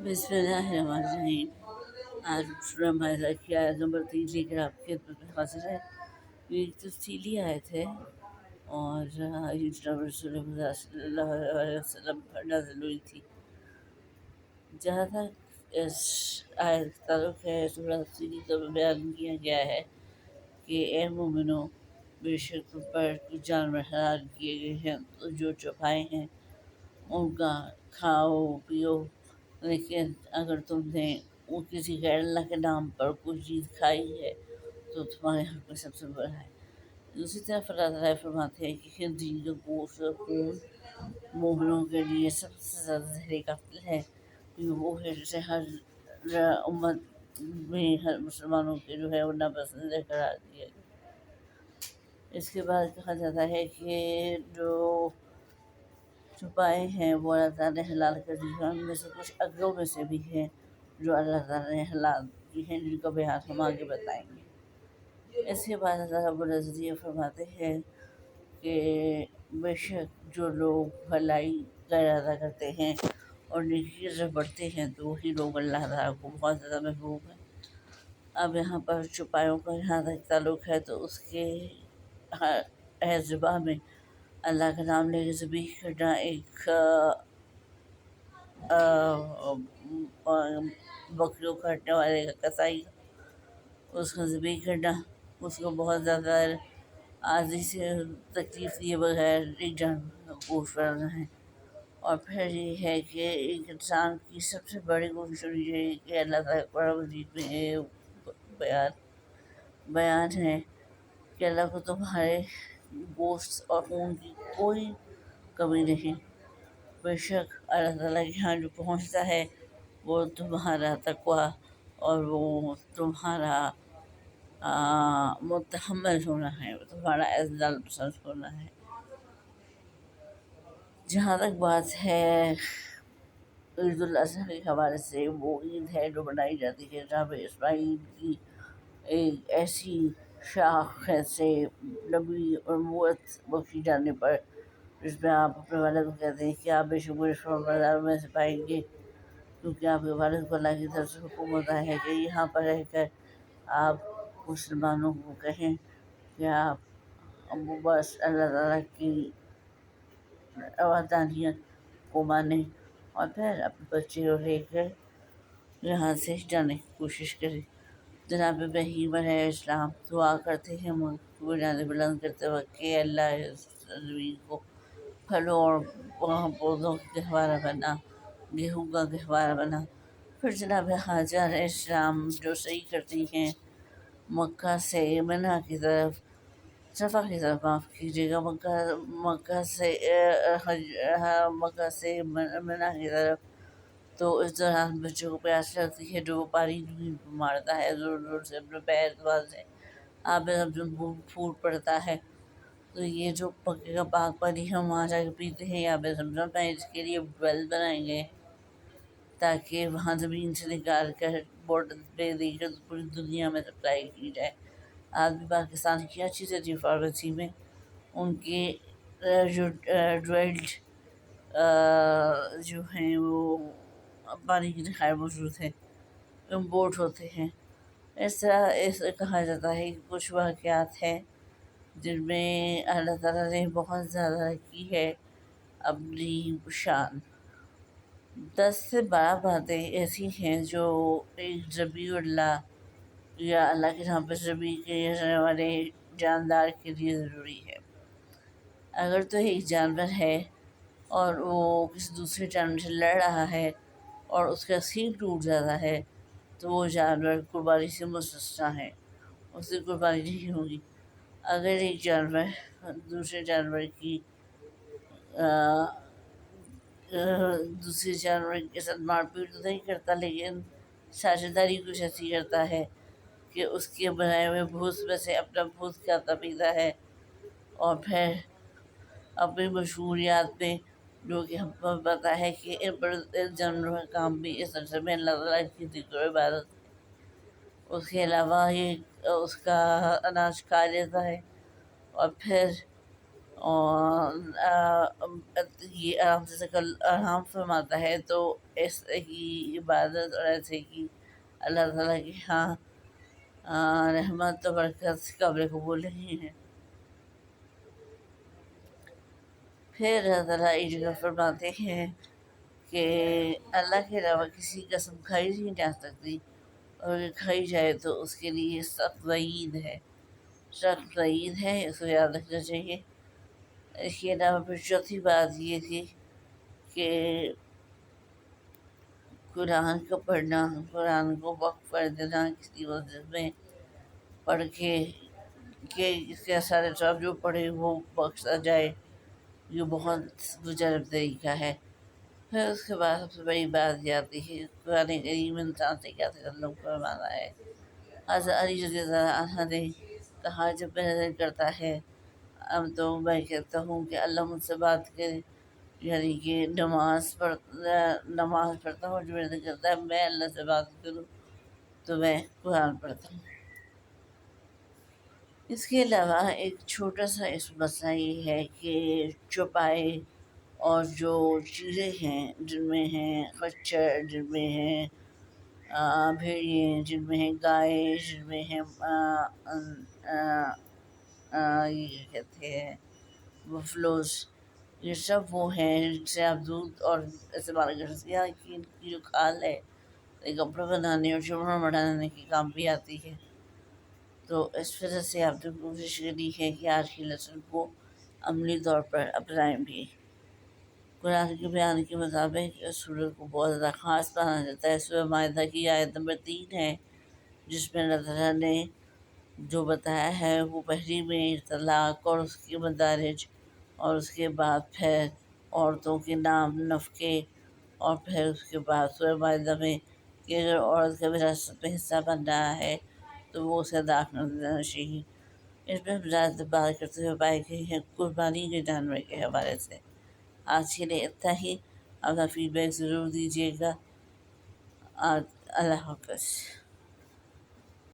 بسم اللہ الرحمن الرحیم۔ آج ہمارا کی آیت نمبر 3 لے کر آپ کی خدمت میں حاضر ہے۔ یہ ایک تفصیلی آیت ہے اور جناب رسول اللہ صلی اللہ علیہ وسلم پر نازل ہوئی تھی۔ جہاں تک اس آیت کا تعلق ہے، اس میں تفصیلی طور پر بیان کیا گیا ہے کہ اے مومنو، بے شک تم پر کچھ جانور حلال کیے گئے ہیں، تو جو چوپائے ہیں ان کا کھاؤ پیو، لیکن اگر تم نے وہ کسی غیر اللہ کے نام پر کوئی چیز کھائی ہے تو تمہارے حق میں سب سے بڑا ہے۔ دوسری طرف اللہ تعالیٰ فرماتے ہیں کہ خنزیر کا گوشت اور خون مومنوں کے لیے سب سے زیادہ زہری قاتل ہے، کیونکہ وہ ہے جسے ہر امت میں ہر مسلمانوں کے جو ہے وہ ناپسندیدہ قرار دیا گیا۔ اس کے بعد کہا جاتا ہے کہ جو چھپائے ہیں وہ اللہ تعالیٰ نے حلال کر دی ہے، ان میں سے کچھ اگلوں میں سے بھی ہیں جو اللہ تعالیٰ نے حلال کی ہیں، جن کا بیان ہم آگے بتائیں گے۔ اس کے بعد اللہ رب العزت یہ فرماتے ہیں کہ بے شک جو لوگ بھلائی کا ارادہ کرتے ہیں اور نیکی کی طرف بڑھتے ہیں تو وہی لوگ اللہ تعالیٰ کو بہت زیادہ محبوب ہیں۔ اب یہاں پر چھپایوں کا جہاں تک تعلق ہے تو اس کے ذبح میں اللہ کا نام لے کے ذبح کرنا ایک بکریوں کاٹنے والے کا کسائی اس کو ذبح کرنا، اس کو بہت زیادہ آزی سے تکلیف دیے بغیر ایک جانور کا گوشت بنانا ہے۔ اور پھر یہ ہے کہ ایک انسان کی سب سے بڑی کوشش ہونی چاہیے کہ اللہ تعالیٰ قرآن مجید میں بیان ہے کہ اللہ کو تمہارے گوشت اور خون کی کوئی کمی نہیں، بے شک اللہ تعالیٰ کے یہاں جو پہنچتا ہے وہ تمہارا تقویٰ اور وہ تمہارا متحمل ہونا ہے، تمہارا اعتدال پسند ہونا ہے۔ جہاں تک بات ہے عید الاضحیٰ کے حوالے سے، وہ عید ہے جو منائی جاتی ہے جہاں پہ اسماعیل کی ایک ایسی شاخ سے نبی اور نبوت بخشی جانے پر، جس میں آپ اپنے والد کو کہتے ہیں کہ آپ بے شک مجھے فرمانبرداروں میں سے پائیں گے، کیونکہ آپ کے والد کو اللہ کی طرف سے حکم ہوتا ہے کہ یہاں پر رہ کر آپ مسلمانوں کو کہیں کہ آپ بس اللہ تعالیٰ کی وحدانیت کو مانیں اور پھر اپنے بچے کو لے کر یہاں سے جانے کی کوشش کریں۔ جناب ابراہیم علیہ السلام دعا کرتے ہیں بنیادیں بلند کرتے وقت کہ اللہ اس زمین کو پھلوں اور پودوں کا گہوارہ بنا، گیہوں کا گہوارہ بنا۔ پھر جناب حاجہ علیہ السلام جو سعی کرتی ہیں مکہ سے منی کی طرف، صفا کی طرف، معاف کیجیے گا، مکہ سے منی کی طرف، تو اس دوران بچوں کو پیاس لگتی ہے جو وہ پانی مارتا ہے زور زور سے اپنے پیر سے، آب زمزم پھوٹ پڑتا ہے، تو یہ جو مکے کا پاک پانی ہم وہاں جا کے پیتے ہیں، آب زمزم ہے، اس کے لیے ویل بنائیں گے تاکہ وہاں زمین سے نکال کر بوٹل پہ دے کر پوری دنیا میں سپلائی کی جائے۔ آج بھی پاکستان کی اچھی سے اچھی فارمیسی میں ان کے جو ڈرائلڈ جو ہیں وہ پانی کے ذخائر موجود ہیں، امپورٹ ہوتے ہیں۔ اس طرح ایسے کہا جاتا ہے کہ کچھ واقعات ہیں جن میں اللہ تعالیٰ نے بہت زیادہ کی ہے اپنی شان۔ 10 سے 12 باتیں ایسی ہیں جو ایک ذبیح اللہ یا اللہ کے نام پر ذبح کیے جانے والے جاندار کے لیے ضروری ہے۔ اگر تو ایک جانور ہے اور وہ کسی دوسرے جانور سے لڑ رہا ہے اور اس کا سینگ ٹوٹ جاتا ہے تو وہ جانور قربانی سے مستثنیٰ ہے، اس سے قربانی نہیں ہوگی۔ اگر ایک جانور دوسرے جانور کے ساتھ مار پیٹ تو نہیں کرتا، لیکن ساجھیداری کچھ ایسی کرتا ہے کہ اس کے بنائے ہوئے بھوس میں سے اپنا بھوس کھاتا پیتا ہے، اور پھر اپنی مشہوریات میں جو کہ ہم کو پتہ ہے کہ ان جانوروں کا کام بھی اس سلسلے میں اللہ تعالیٰ کی ذکر و عبادت ہے، اس کے علاوہ یہ اس کا اناج کھا لیتا ہے، اور پھر اور یہ آرام سے آرام فرماتا ہے، تو ایسے کی عبادت اور ایسے کی اللہ تعالیٰ کی ہاں رحمت و برکت قابل قبول نہیں ہے۔ پھر اللہ تعالیٰ ایک جگہ فرماتے ہیں کہ اللہ کے علاوہ کسی کی قسم کھائی نہیں جا سکتی، اور اگر کھائی جائے تو اس کے لیے سخت وعید ہے، سخت وعید ہے، اس کو یاد رکھنا چاہیے۔ اس کے علاوہ پھر چوتھی بات یہ تھی کہ قرآن کو پڑھنا، قرآن کو وقف کر دینا کسی مسجد میں پڑھ کے کہ اس کے سارے صاحب جو پڑھے وہ بخشا جائے، یہ بہت مجرب طریقہ ہے۔ پھر اس کے بعد سب سے بڑی بات یہ آتی ہے قرآن کریم انسان سے کیا تعلق فرمانا ہے۔ حضرت علی رضی اللہ عنہ نے کہا جب میں نظر کرتا ہے اب تو میں کہتا ہوں کہ اللہ مجھ سے بات کرے، یعنی کہ نماز پڑھتا ہوں جو میرے کرتا ہے میں اللہ سے بات کروں تو میں قرآن پڑھتا ہوں۔ اس کے علاوہ ایک چھوٹا سا اس مسئلہ یہ ہے کہ چوپائے اور جو چیزیں ہیں جن میں ہیں خچر، جن میں ہیں بھیڑیے، جن میں ہیں گائے، جن میں ہیں یہ کہتے ہیں بفلوز، یہ سب وہ ہیں جن سے آپ دودھ اور استعمال کر سکتے ہیں کہ ان کی جو کھال ہے کپڑے بنانے اور چمڑا بنانے کے کام بھی آتی ہے۔ تو اس وجہ سے آپ نے کوشش کری ہے کہ آج کی نسل کو عملی طور پر اپنائیں بھی۔ قرآن کے بیان کے مطابق اس سورت کو بہت زیادہ خاص مانا جاتا ہے۔ سورہ مائدہ کی آیت نمبر 3 ہے جس میں اللہ تعالیٰ نے جو بتایا ہے وہ پہلی میں طلاق اور اس کے مدارج، اور اس کے بعد پھر عورتوں کے نام نفقے، اور پھر اس کے بعد سورہ مائدہ میں کہ اگر عورت کا وراثت میں حصہ بن رہا ہے تو وہ اسے ادا کر دینا چاہیے۔ اس میں ہم زیادہ بات کرتے ہوئے پائے گئے ہیں قربانی کے جانور کے حوالے سے۔ آج کے لیے اتنا ہی، اپنا فیڈ بیک ضرور دیجیے گا۔ اللہ حافظ۔